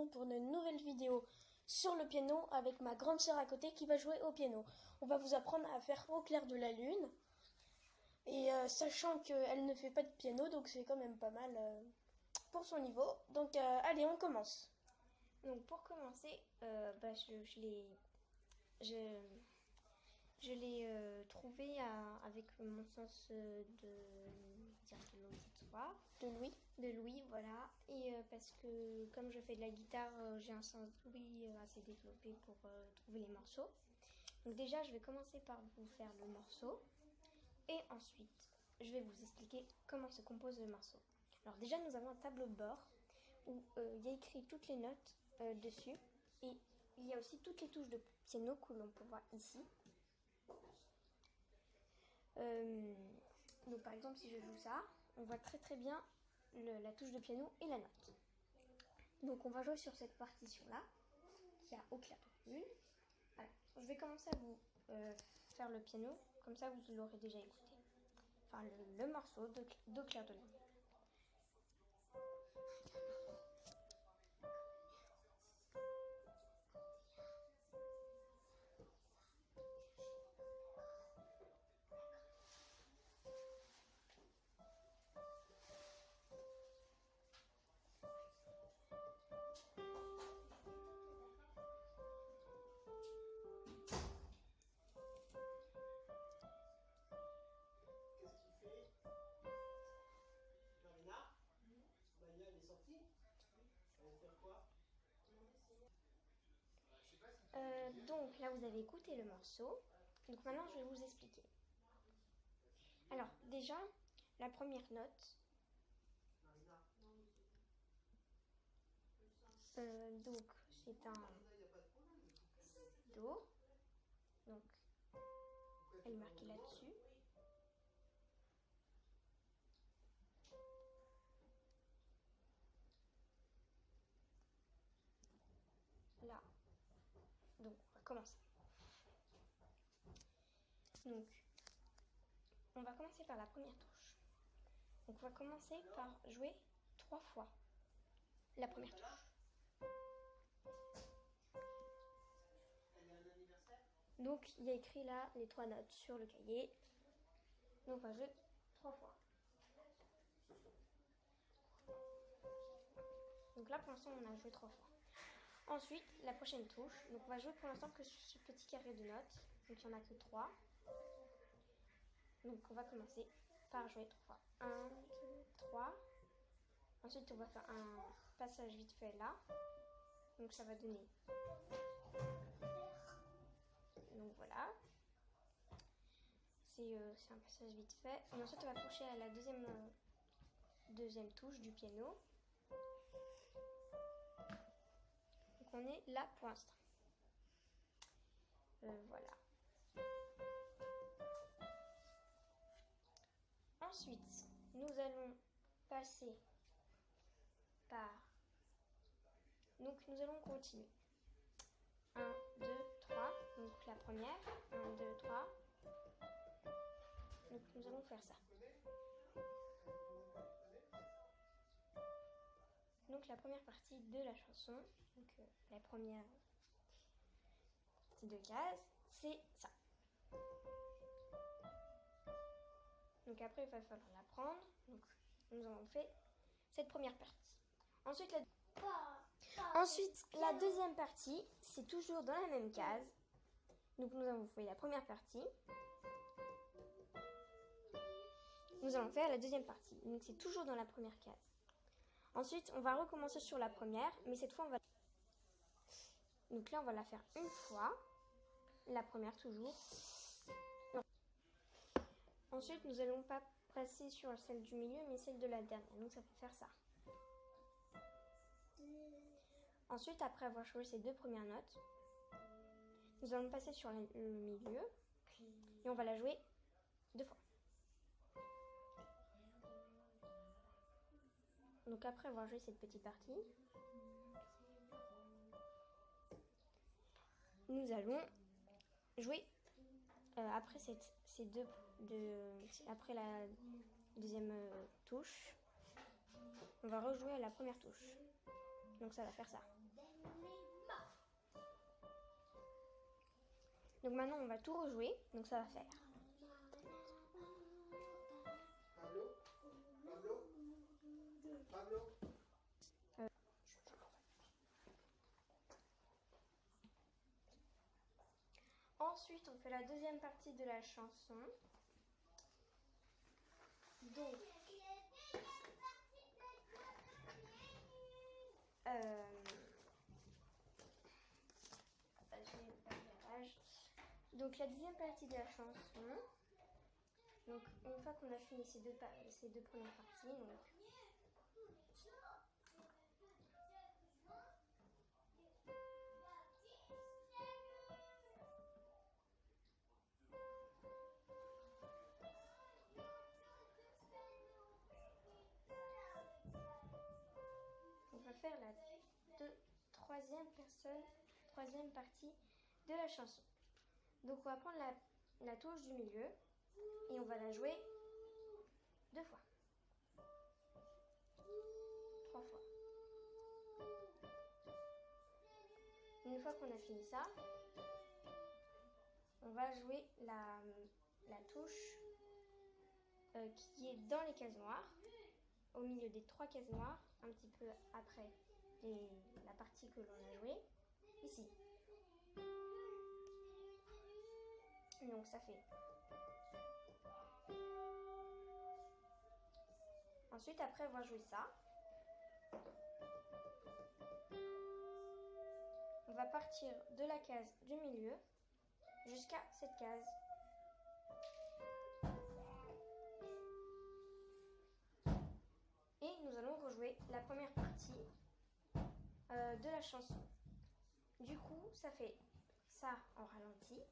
retrouvons pour une nouvelle vidéo sur le piano avec ma grande sœur à côté qui va jouer au piano. On va vous apprendre à faire Au clair de la lune. Et sachant qu'elle ne fait pas de piano, donc c'est quand même pas mal pour son niveau. Donc allez, on commence. Donc pour commencer, je l'ai trouvé avec mon sens de Louis, voilà. Et parce que comme je fais de la guitare, j'ai un sens d'ouïe assez développé pour trouver les morceaux. Donc déjà, je vais commencer par vous faire le morceau. Et ensuite, je vais vous expliquer comment se compose le morceau. Alors déjà, nous avons un tableau de bord où il y a écrit toutes les notes dessus. Et il y a aussi toutes les touches de piano que l'on peut voir ici. Donc par exemple, si je joue ça, on voit très bien la touche de piano et la note. Donc on va jouer sur cette partition-là, qui a Au clair de la lune. Voilà. Je vais commencer à vous faire le piano, comme ça vous l'aurez déjà écouté. Enfin le morceau d'Au clair de la lune. Maya, elle est sortie. Elle va faire quoi? Donc là vous avez écouté le morceau. Donc maintenant je vais vous expliquer. Alors déjà, la première note. Donc c'est un Do. Donc elle est marquée là-dessus. Là. Donc on va commencer. Donc on va commencer par la première touche. Donc on va commencer par jouer 3 fois la première touche. Donc il y a écrit là les 3 notes sur le cahier. Donc on va jouer 3 fois. Donc là pour l'instant on a joué 3 fois. Ensuite la prochaine touche. Donc on va jouer pour l'instant que sur ce petit carré de notes. Donc il n'y en a que 3. Donc on va commencer par jouer 3 fois. 1, 2, 3. Ensuite on va faire un passage vite fait là. Donc ça va donner. Donc voilà. C'est un passage vite fait. Et ensuite on va toucher à la deuxième touche du piano. Donc on est là pour l'instant. Voilà. Ensuite, nous allons passer par... Donc nous allons continuer. 1, 2, 3. Donc la première. 1, 2, 3. Donc nous allons faire ça. Donc la première partie de la chanson, donc la première partie de case, c'est ça. Donc après il va falloir la prendre. Donc nous avons fait cette première partie. Ensuite la deuxième partie, c'est toujours dans la même case. Donc nous avons fait la première partie. Nous allons faire la deuxième partie. Donc c'est toujours dans la première case. Ensuite, on va recommencer sur la première, mais cette fois on va... Donc là on va la faire une fois. La première toujours. Ensuite, nous allons pas passer sur celle du milieu, mais celle de la dernière. Donc ça peut faire ça. Ensuite, après avoir joué ces 2 premières notes, nous allons passer sur le milieu et on va la jouer 2 fois. Donc après avoir joué cette petite partie, nous allons jouer après après la deuxième touche, on va rejouer à la première touche. Donc ça va faire ça. Donc maintenant on va tout rejouer. Donc ça va faire. Pablo? Pablo? Ensuite on fait la deuxième partie de la chanson. Donc donc la deuxième partie de la chanson. Donc une fois qu'on a fini ces deux premières parties, donc on va faire la troisième partie de la chanson. Donc on va prendre la touche du milieu et on va la jouer 2 fois. 3 fois. Une fois qu'on a fini ça, on va jouer la touche qui est dans les cases noires, au milieu des 3 cases noires, un petit peu après la partie que l'on a jouée, ici. Donc ça fait. Ensuite, après avoir joué ça, on va partir de la case du milieu jusqu'à cette case. Et nous allons rejouer la première partie de la chanson. Du coup, ça fait ça en ralenti.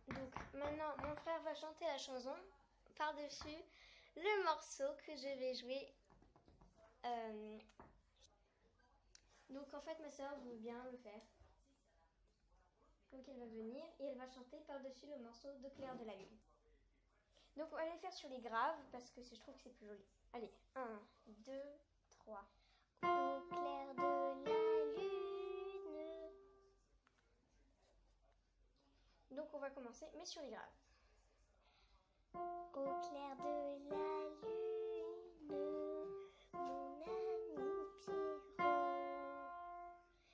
Donc maintenant, mon frère va chanter la chanson par-dessus le morceau que je vais jouer. Donc en fait, ma soeur veut bien le faire. Donc elle va venir et elle va chanter par-dessus le morceau de Clair de la Lune. Donc on va les faire sur les graves parce que je trouve que c'est plus joli. Allez, 1, 2, 3. Au clair de la lune. Donc on va commencer, mais sur les graves. Au clair de la lune, mon ami Pierrot,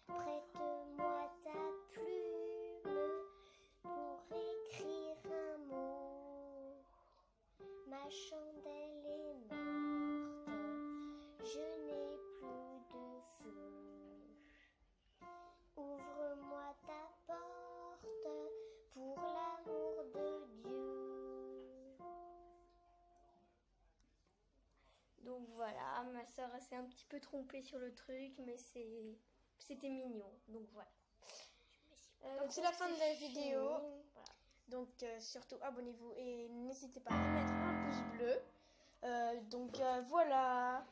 prête-moi ta plume pour écrire un mot. Ma chandelle est morte, je n'ai plus de feu. Ouvre-moi ta porte pour l'amour de Dieu. Donc voilà, ma soeur s'est un petit peu trompée sur le truc, mais c'était mignon. Donc voilà. Donc c'est la fin de la vidéo. Voilà. Donc surtout abonnez-vous et n'hésitez pas à mettre un pouce bleu. Donc voilà.